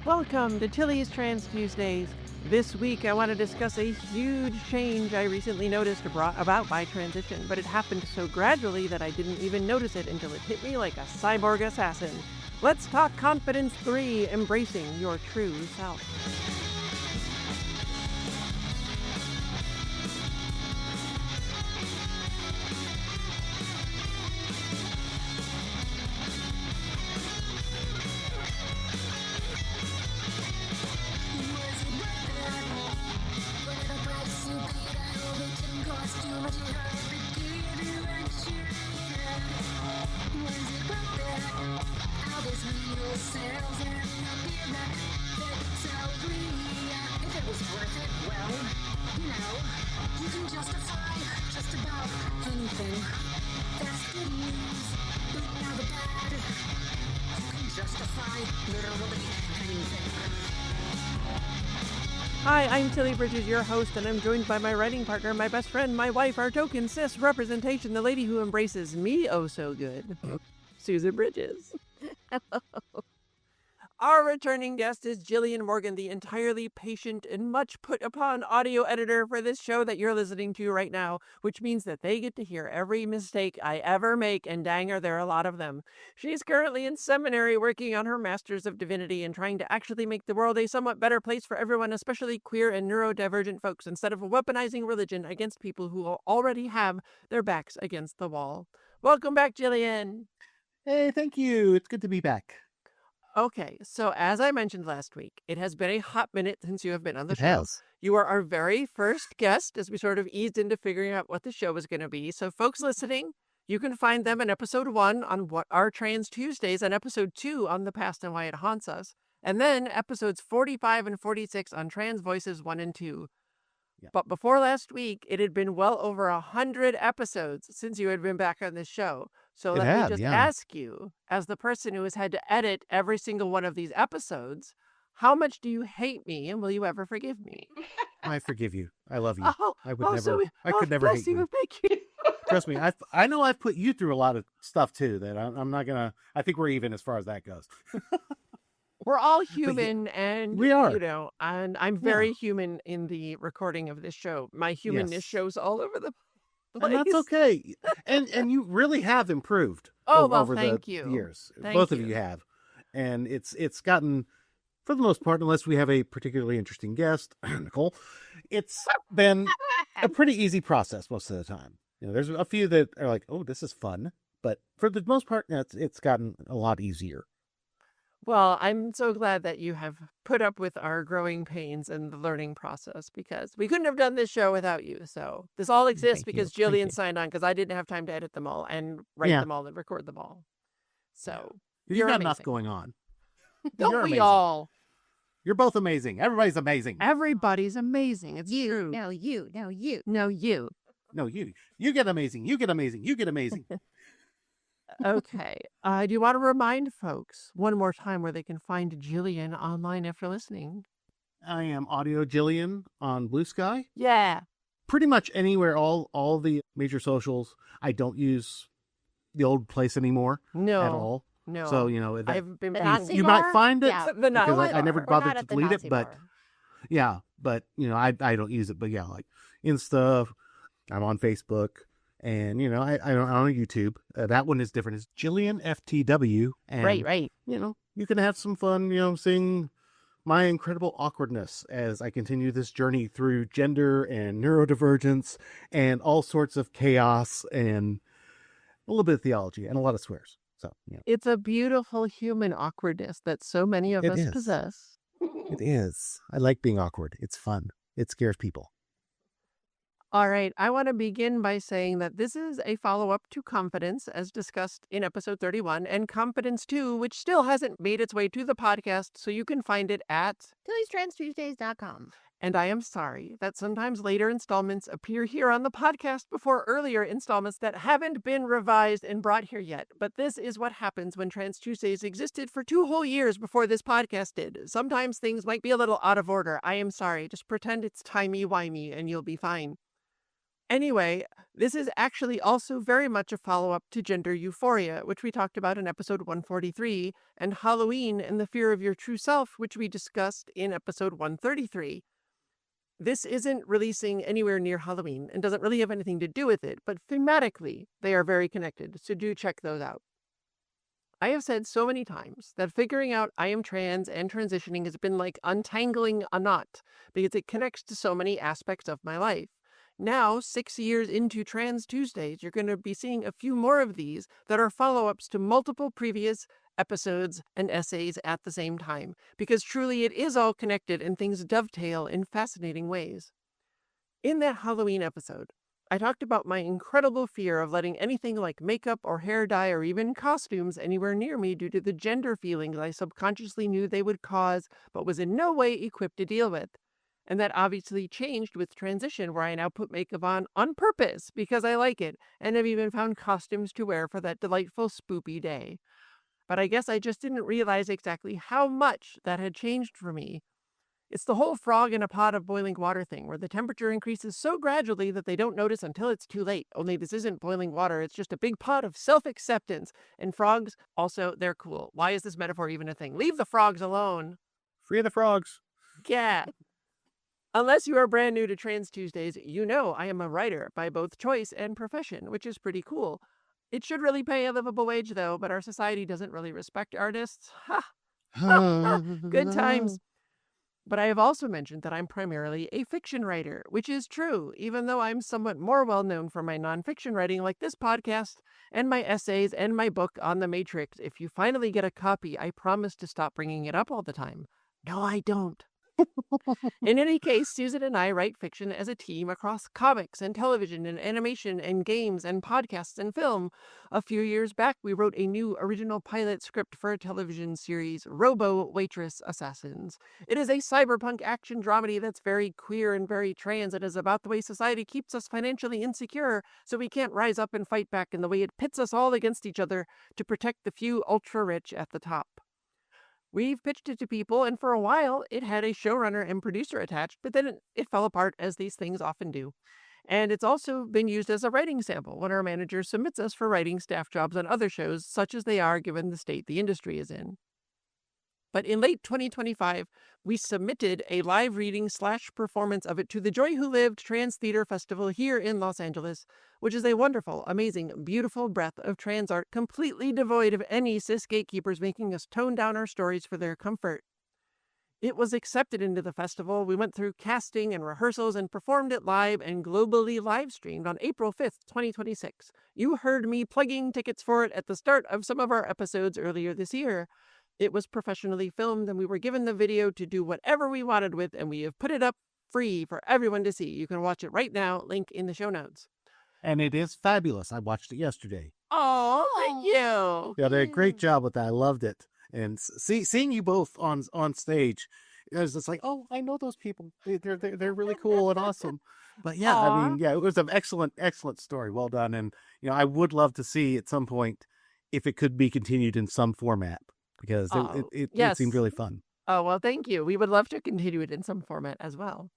Welcome to Tilly's Trans Tuesdays. This week I want to discuss a huge change I recently noticed about my transition, but it happened so gradually that I didn't even notice it until it hit me like a cyborg assassin. Let's talk Confidence 3, embracing your true self. Hi, I'm Tilly Bridges, your host, and I'm joined by my writing partner, my best friend, my wife, our token cis representation, the lady who embraces me oh so good, Susan Bridges. Hello. Our returning guest is Jillian Morgan, the entirely patient and much put upon audio editor for this show that you're listening to right now, which means that they get to hear every mistake I ever make, and dang are there a lot of them. She's currently in seminary working on her Master's of Divinity and trying to actually make the world a somewhat better place for everyone, especially queer and neurodivergent folks, instead of weaponizing religion against people who already have their backs against the wall. Welcome back, Jillian. Hey, thank you. It's good to be back. Okay, so as I mentioned last week, it has been a hot minute since you have been on the It show. has. You are our very first guest as we sort of eased into figuring out what the show was going to be. So folks listening, you can find them in episode 1 on What Are Trans Tuesdays and episode 2 on The Past and Why It Haunts Us. And then episodes 45 and 46 on Trans Voices 1 and 2. Yeah. But before last week, it had been well over 100 episodes since you had been back on this show. So let me just ask you, as the person who has had to edit every single one of these episodes, how much do you hate me, and will you ever forgive me? I forgive you. I love you. Oh, I would never. I could never hate you. Thank you. Trust me. I know I've put you through a lot of stuff too. That I'm not gonna. I think we're even as far as that goes. We're all human, and we are. And I'm very human in the recording of this show. My humanness shows all over the place. And that's okay. And you really have improved. Over the years. Both of you have, and it's gotten, for the most part, unless we have a particularly interesting guest, Nicole, it's been a pretty easy process most of the time. There's a few that are like, oh, this is fun, but for the most part, it's gotten a lot easier. Well, I'm so glad that you have put up with our growing pains and the learning process, because we couldn't have done this show without you. So this all exists because Jillian signed on, because I didn't have time to edit them all and write them all and record them all. So you've got enough going on. Don't we all? You're both amazing. Everybody's amazing. Everybody's amazing. It's true. No, you. No, you. No, you. You get amazing. You get amazing. You get amazing. Okay. Do you want to remind folks one more time where they can find Jillian online after listening? I am Audio Jillian on Blue Sky. Yeah. Pretty much anywhere, all the major socials. I don't use the old place anymore. No. At all. No. So, I've been you might find it. Yeah. Because I never bothered to delete it, but bar. yeah, but I don't use it. But yeah, like Insta, I'm on Facebook. And, I don't on YouTube. That one is different. It's Jillian FTW. And, right. You can have some fun, seeing my incredible awkwardness as I continue this journey through gender and neurodivergence and all sorts of chaos and a little bit of theology and a lot of swears. So, It's a beautiful human awkwardness that so many of us possess. It is. I like being awkward. It's fun. It scares people. All right, I want to begin by saying that this is a follow-up to Confidence, as discussed in episode 31, and Confidence 2, which still hasn't made its way to the podcast, so you can find it at Tilly'sTransTuesdays.com. And I am sorry that sometimes later installments appear here on the podcast before earlier installments that haven't been revised and brought here yet. But this is what happens when Trans Tuesdays existed for 2 whole years before this podcast did. Sometimes things might be a little out of order. I am sorry. Just pretend it's timey-wimey and you'll be fine. Anyway, this is actually also very much a follow-up to Gender Euphoria, which we talked about in episode 143, and Halloween and the Fear of Your True Self, which we discussed in episode 133. This isn't releasing anywhere near Halloween and doesn't really have anything to do with it, but thematically, they are very connected, so do check those out. I have said so many times that figuring out I am trans and transitioning has been like untangling a knot because it connects to so many aspects of my life. Now, 6 years into Trans Tuesdays, you're going to be seeing a few more of these that are follow-ups to multiple previous episodes and essays at the same time, because truly it is all connected and things dovetail in fascinating ways. In that Halloween episode, I talked about my incredible fear of letting anything like makeup or hair dye or even costumes anywhere near me due to the gender feelings I subconsciously knew they would cause, but was in no way equipped to deal with. And that obviously changed with transition, where I now put makeup on purpose because I like it, and have even found costumes to wear for that delightful spoopy day. But I guess I just didn't realize exactly how much that had changed for me. It's the whole frog in a pot of boiling water thing, where the temperature increases so gradually that they don't notice until it's too late. Only this isn't boiling water, it's just a big pot of self-acceptance. And frogs, also, they're cool. Why is this metaphor even a thing? Leave the frogs alone. Free the frogs. Yeah. Unless you are brand new to Trans Tuesdays, you know I am a writer by both choice and profession, which is pretty cool. It should really pay a livable wage, though, but our society doesn't really respect artists. Ha! Good times. But I have also mentioned that I'm primarily a fiction writer, which is true, even though I'm somewhat more well known for my nonfiction writing like this podcast and my essays and my book on the Matrix. If you finally get a copy, I promise to stop bringing it up all the time. No, I don't. In any case, Susan and I write fiction as a team across comics and television and animation and games and podcasts and film. A few years back, we wrote a new original pilot script for a television series, Robo Waitress Assassins. It is a cyberpunk action dramedy that's very queer and very trans. It is about the way society keeps us financially insecure so we can't rise up and fight back, and the way it pits us all against each other to protect the few ultra-rich at the top. We've pitched it to people, and for a while, it had a showrunner and producer attached, but then it fell apart, as these things often do. And it's also been used as a writing sample when our manager submits us for writing staff jobs on other shows, such as they are given the state the industry is in. But in late 2025, we submitted a live reading / performance of it to the Joy Who Lived Trans Theater Festival here in Los Angeles, which is a wonderful, amazing, beautiful breath of trans art completely devoid of any cis gatekeepers making us tone down our stories for their comfort. It was accepted into the festival. We went through casting and rehearsals and performed it live and globally live streamed on April 5th, 2026. You heard me plugging tickets for it at the start of some of our episodes earlier this year. It was professionally filmed, and we were given the video to do whatever we wanted with, and we have put it up free for everyone to see. You can watch it right now, link in the show notes. And it is fabulous. I watched it yesterday. Oh, thank you. Yeah, they did a great job with that. I loved it. And seeing you both on stage, it was just like, oh, I know those people. They're really cool and awesome. But yeah, Aww. I mean, yeah, it was an excellent story. Well done. And I would love to see at some point if it could be continued in some format, because it seemed really fun. Oh, well, thank you. We would love to continue it in some format as well.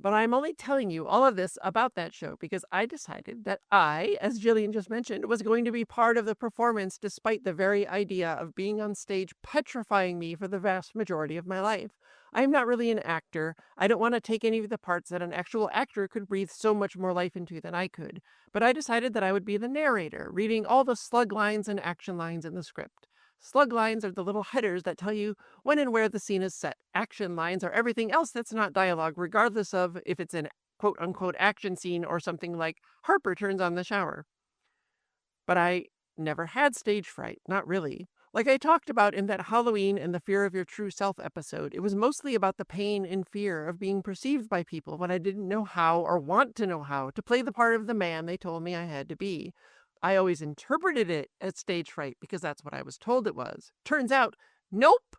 But I'm only telling you all of this about that show because I decided that I, as Jillian just mentioned, was going to be part of the performance, despite the very idea of being on stage petrifying me for the vast majority of my life. I'm not really an actor. I don't want to take any of the parts that an actual actor could breathe so much more life into than I could. But I decided that I would be the narrator, reading all the slug lines and action lines in the script. Slug lines are the little headers that tell you when and where the scene is set. Action lines are everything else that's not dialogue, regardless of if it's an quote-unquote action scene or something like Harper turns on the shower. But I never had stage fright, not really. Like I talked about in that Halloween and the Fear of Your True Self episode, it was mostly about the pain and fear of being perceived by people when I didn't know how or want to know how to play the part of the man they told me I had to be. I always interpreted it as stage fright because that's what I was told it was. Turns out, nope.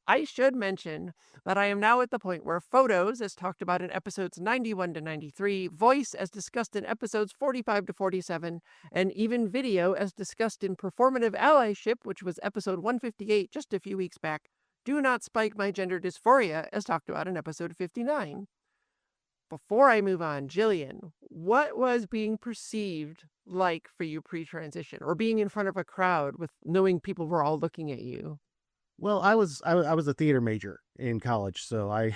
I should mention that I am now at the point where photos, as talked about in episodes 91 to 93, voice, as discussed in episodes 45 to 47, and even video, as discussed in Performative Allyship, which was episode 158 just a few weeks back, do not spike my gender dysphoria, as talked about in episode 59. Before I move on, Jillian, what was being perceived like for you pre-transition, or being in front of a crowd with knowing people were all looking at you? Well, I was a theater major in college, so I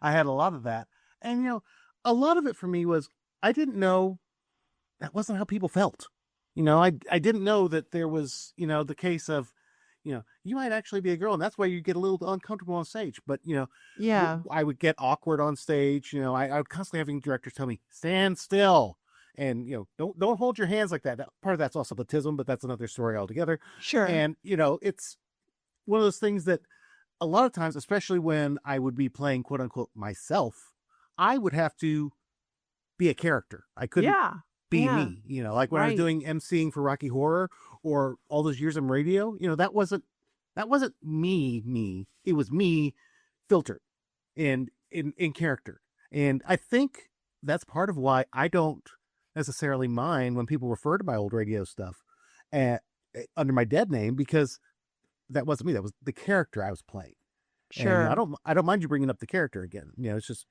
I had a lot of that. And a lot of it for me was I didn't know that wasn't how people felt. I didn't know that there was, the case of, you might actually be a girl, and that's why you get a little uncomfortable on stage. But, Yeah. I would get awkward on stage. I would constantly having directors tell me, stand still. And, don't hold your hands like that. Part of that's also autism, but that's another story altogether. Sure. And, it's one of those things that a lot of times, especially when I would be playing quote unquote myself, I would have to be a character. I couldn't be me, like when I was doing emceeing for Rocky Horror or all those years on radio, that wasn't me. It was me filtered and in character. And I think that's part of why I don't necessarily mind when people refer to my old radio stuff under my dead name, because that wasn't me. That was the character I was playing. Sure. And, I don't mind you bringing up the character again. It's just,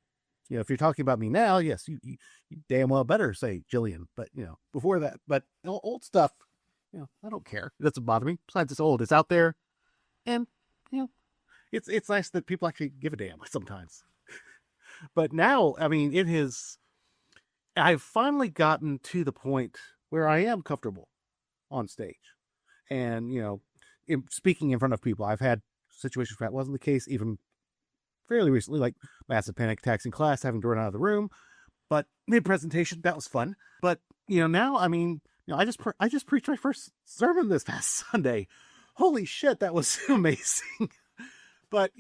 if you're talking about me now, yes, you damn well better say Jillian. But, before that, but old stuff, I don't care. It doesn't bother me. Besides, it's old. It's out there. And, it's nice that people actually give a damn sometimes. But now, I mean, I've finally gotten to the point where I am comfortable on stage. And, speaking in front of people. I've had situations where that wasn't the case, even fairly recently, like massive panic attacks in class, having to run out of the room. But mid-presentation, that was fun. But, now, I mean, I just preached my first sermon this past Sunday. Holy shit, that was amazing. But,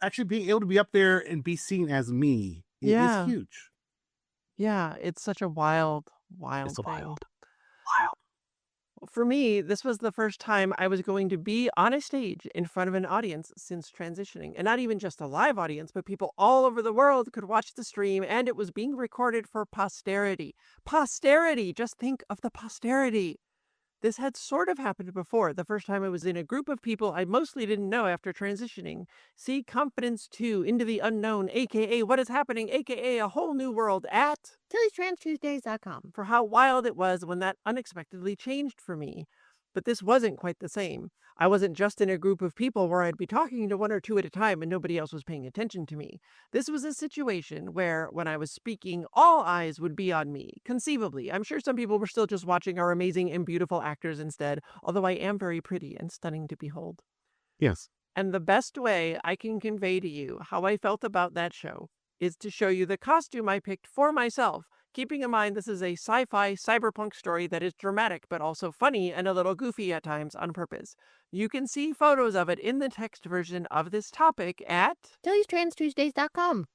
actually being able to be up there and be seen as me is huge. Yeah, it's such a wild It's thing. wild. For me, this was the first time I was going to be on a stage in front of an audience since transitioning. And not even just a live audience, but people all over the world could watch the stream, and it was being recorded for posterity. Posterity! Just think of the posterity. This had sort of happened before. The first time I was in a group of people I mostly didn't know after transitioning. See Confidence 2, Into the Unknown, aka What is Happening, aka A Whole New World at Tilly'sTransTuesdays.com. for how wild it was when that unexpectedly changed for me. But this wasn't quite the same. I wasn't just in a group of people where I'd be talking to one or two at a time and nobody else was paying attention to me. This was a situation where, when I was speaking, all eyes would be on me, conceivably. I'm sure some people were still just watching our amazing and beautiful actors instead, although I am very pretty and stunning to behold. Yes. And the best way I can convey to you how I felt about that show is to show you the costume I picked for myself, keeping in mind this is a sci-fi cyberpunk story that is dramatic but also funny and a little goofy at times on purpose. You can see photos of it in the text version of this topic at Tilly'sTransTuesdays.com.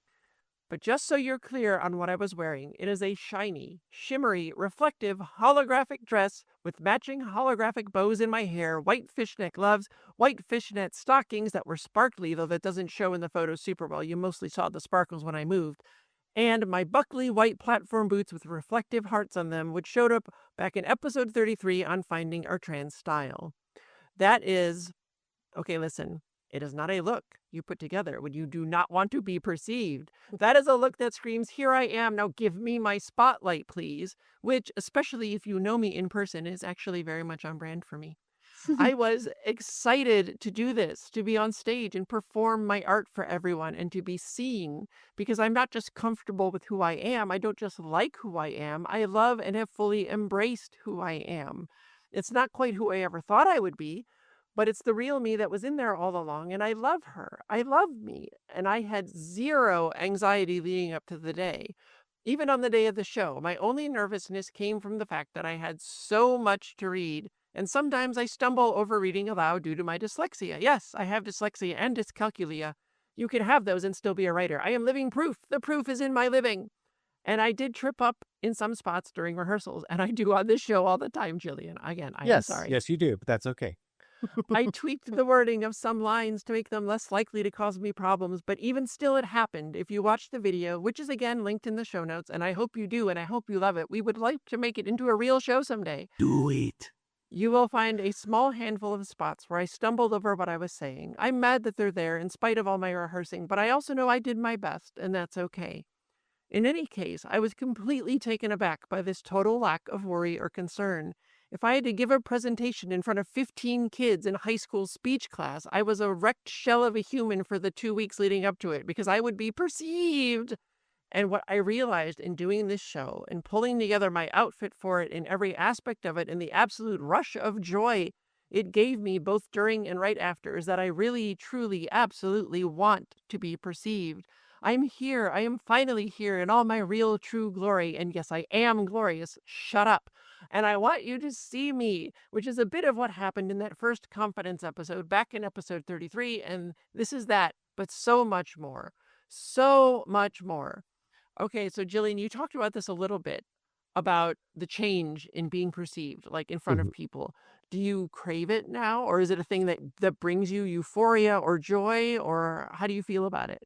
But just so you're clear on what I was wearing, it is a shiny, shimmery, reflective, holographic dress with matching holographic bows in my hair, white fishnet gloves, white fishnet stockings that were sparkly, though that doesn't show in the photos super well. You mostly saw the sparkles when I moved. And my buckly white platform boots with reflective hearts on them, which showed up back in episode 33 on Finding Our Trans Style. That is, okay, listen, it is not a look you put together when you do not want to be perceived. That is a look that screams, here I am, now give me my spotlight, please, which, especially if you know me in person, is actually very much on brand for me. I was excited to do this, to be on stage and perform my art for everyone and to be seen, because I'm not just comfortable with who I am. I don't just like who I am. I love and have fully embraced who I am. It's not quite who I ever thought I would be, but it's the real me that was in there all along, and I love her. I love me, and I had zero anxiety leading up to the day. Even on the day of the show, my only nervousness came from the fact that I had so much to read, and sometimes I stumble over reading aloud due to my dyslexia. Yes, I have dyslexia and dyscalculia. You can have those and still be a writer. I am living proof. The proof is in my living. And I did trip up in some spots during rehearsals, and I do on this show all the time, Jillian. Again, I'm sorry. Yes, you do, but that's okay. I tweaked the wording of some lines to make them less likely to cause me problems, but even still it happened. If you watch the video, which is again linked in the show notes, and I hope you do, and I hope you love it, we would like to make it into a real show someday. Do it. You will find a small handful of spots where I stumbled over what I was saying. I'm mad that they're there in spite of all my rehearsing, but I also know I did my best, and that's okay. In any case, I was completely taken aback by this total lack of worry or concern. If I had to give a presentation in front of 15 kids in high school speech class, I was a wrecked shell of a human for the 2 weeks leading up to it because I would be perceived. And what I realized in doing this show and pulling together my outfit for it in every aspect of it and the absolute rush of joy it gave me both during and right after is that I really, truly, absolutely want to be perceived. I'm here. I am finally here in all my real, true glory. And yes, I am glorious. Shut up. And I want you to see me, which is a bit of what happened in that first confidence episode back in episode 33. And this is that, but so much more. So much more. Okay, so Jillian, you talked about this a little bit about the change in being perceived, like in front of people. Do you crave it now, or is it a thing that brings you euphoria or joy, or how do you feel about it?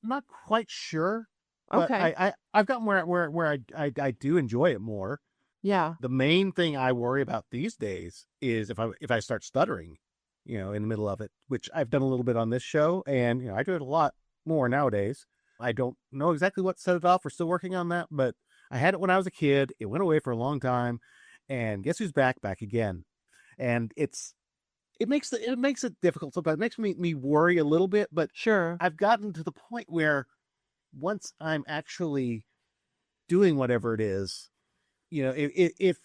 I'm not quite sure, but Okay. I've gotten where I do enjoy it more. Yeah. The main thing I worry about these days is if I start stuttering, in the middle of it, which I've done a little bit on this show, and I do it a lot more nowadays. I don't know exactly what set it off. We're still working on that, but I had it when I was a kid. It went away for a long time, and guess who's back again? And it makes it difficult sometimes. It makes me worry a little bit, but Sure. I've gotten to the point where once I'm actually doing whatever it is, if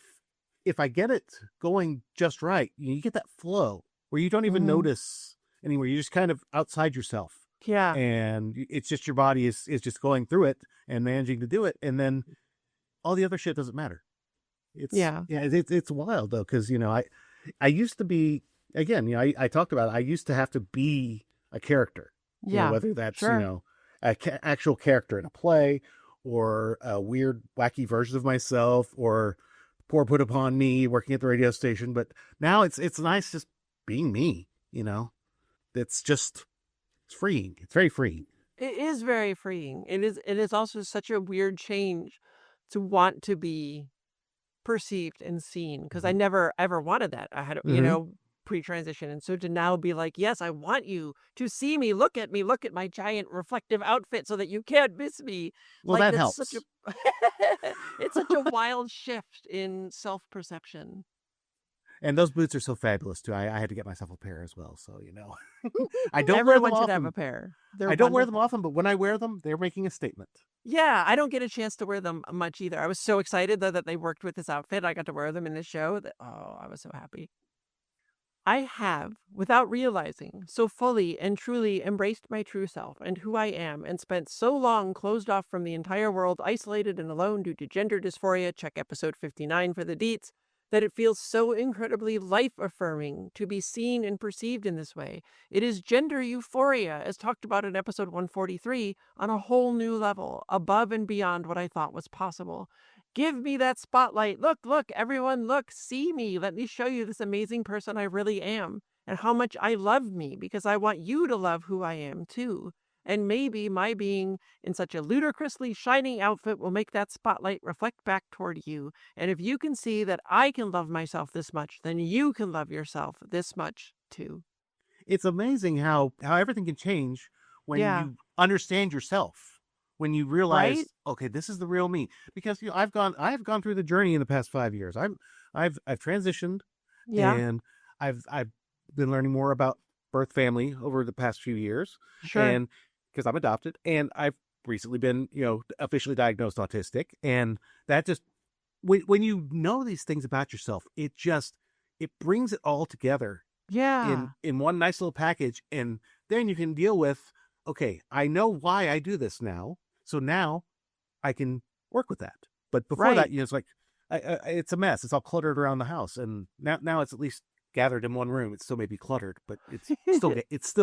I get it going just right, you get that flow where you don't even notice anywhere. You're just kind of outside yourself. Yeah. And it's just your body is just going through it and managing to do it. And then all the other shit doesn't matter. It's wild though. Cause I used to be, again, I talked about it. I used to have to be a character, whether that's, sure. Actual character in a play or a weird, wacky version of myself or poor put upon me working at the radio station. But now it's nice just being me, it's just, it's freeing. It's very freeing. It is very freeing. It is also such a weird change to want to be perceived and seen because I never ever wanted that. I had, pre-transition. And so to now be like, yes, I want you to see me, look at my giant reflective outfit so that you can't miss me. Well, Like that that's helps. it's such a wild shift in self-perception. And those boots are so fabulous too. I had to get myself a pair as well. So, I don't Everyone wear them should often. have a pair. I don't wear them often, but when I wear them, they're making a statement. Yeah, I don't get a chance to wear them much either. I was so excited though that they worked with this outfit. I got to wear them in the show. I was so happy. I have, without realizing, so fully and truly embraced my true self and who I am and spent so long closed off from the entire world, isolated and alone due to gender dysphoria, check episode 59 for the deets, that it feels so incredibly life-affirming to be seen and perceived in this way. It is gender euphoria, as talked about in episode 143, on a whole new level, above and beyond what I thought was possible. Give me that spotlight. Look, everyone, look, see me. Let me show you this amazing person I really am and how much I love me because I want you to love who I am too. And maybe my being in such a ludicrously shining outfit will make that spotlight reflect back toward you. And if you can see that I can love myself this much, then you can love yourself this much too. It's amazing how everything can change when you understand yourself. When you realize, right? Okay, this is the real me. Because I have gone through the journey in the past 5 years. I've transitioned, and I've been learning more about birth family over the past few years. Sure. And because I'm adopted, and I've recently been officially diagnosed autistic, and that just when you know these things about yourself, it brings it all together. Yeah. In one nice little package, and then you can deal with, okay, I know why I do this now. So now I can work with that. But before that, it's like, it's a mess. It's all cluttered around the house. And now it's at least gathered in one room. It still may be cluttered, but it's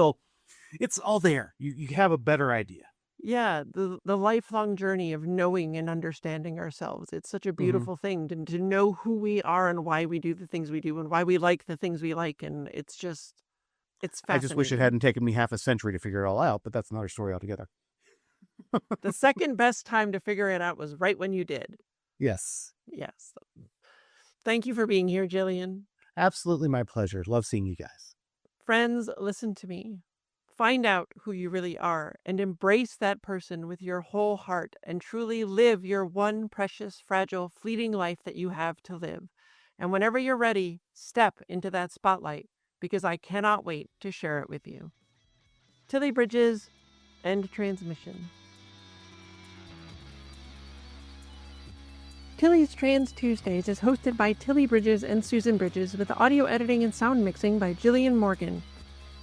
all there. You have a better idea. Yeah. The lifelong journey of knowing and understanding ourselves. It's such a beautiful thing to know who we are and why we do the things we do and why we like the things we like. And it's fascinating. I just wish it hadn't taken me half a century to figure it all out, but that's another story altogether. The second best time to figure it out was right when you did. Yes. Yes. Thank you for being here, Jillian. Absolutely my pleasure. Love seeing you guys. Friends, listen to me. find out who you really are and embrace that person with your whole heart and truly live your one precious, fragile, fleeting life that you have to live. And whenever you're ready, step into that spotlight, because I cannot wait to share it with you. Tilly Bridges, end transmission. Tilly's Trans Tuesdays is hosted by Tilly Bridges and Susan Bridges, with audio editing and sound mixing by Jillian Morgan.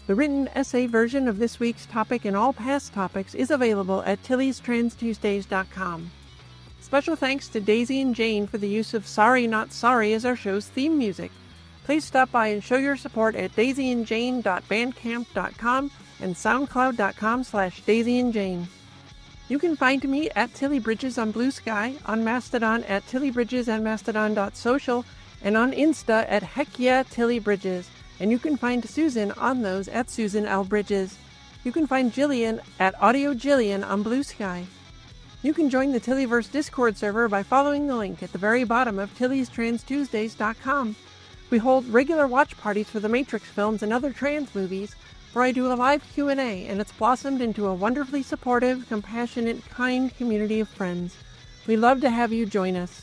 The written essay version of this week's topic and all past topics is available at tillystranstuesdays.com. Special thanks to Daisy and Jane for the use of Sorry Not Sorry as our show's theme music. Please stop by and show your support at daisyandjane.bandcamp.com and soundcloud.com/daisyandjane. You can find me at Tilly Bridges on Blue Sky, on Mastodon at Tilly Bridges and Mastodon.social, and on Insta at Heck Yeah Tilly Bridges. And you can find Susan on those at Susan L. Bridges. You can find Jillian at Audio Jillian on Blue Sky. You can join the Tillyverse Discord server by following the link at the very bottom of tillystranstuesdays.com. We hold regular watch parties for the Matrix films and other trans movies, where I do a live Q&A, and it's blossomed into a wonderfully supportive, compassionate, kind community of friends. We love to have you join us.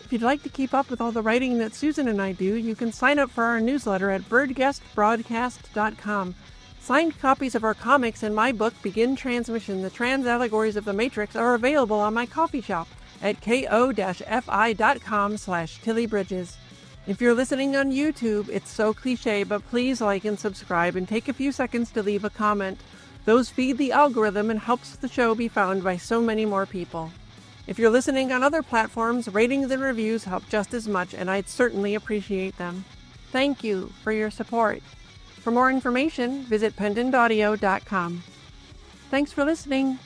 If you'd like to keep up with all the writing that Susan and I do, you can sign up for our newsletter at birdguestbroadcast.com. Signed copies of our comics and my book, Begin Transmission, The Trans Allegories of the Matrix, are available on my coffee shop at ko-fi.com/tillybridges. If you're listening on YouTube, it's so cliche, but please like and subscribe and take a few seconds to leave a comment. Those feed the algorithm and helps the show be found by so many more people. If you're listening on other platforms, ratings and reviews help just as much, and I'd certainly appreciate them. Thank you for your support. For more information, visit pendantaudio.com. Thanks for listening.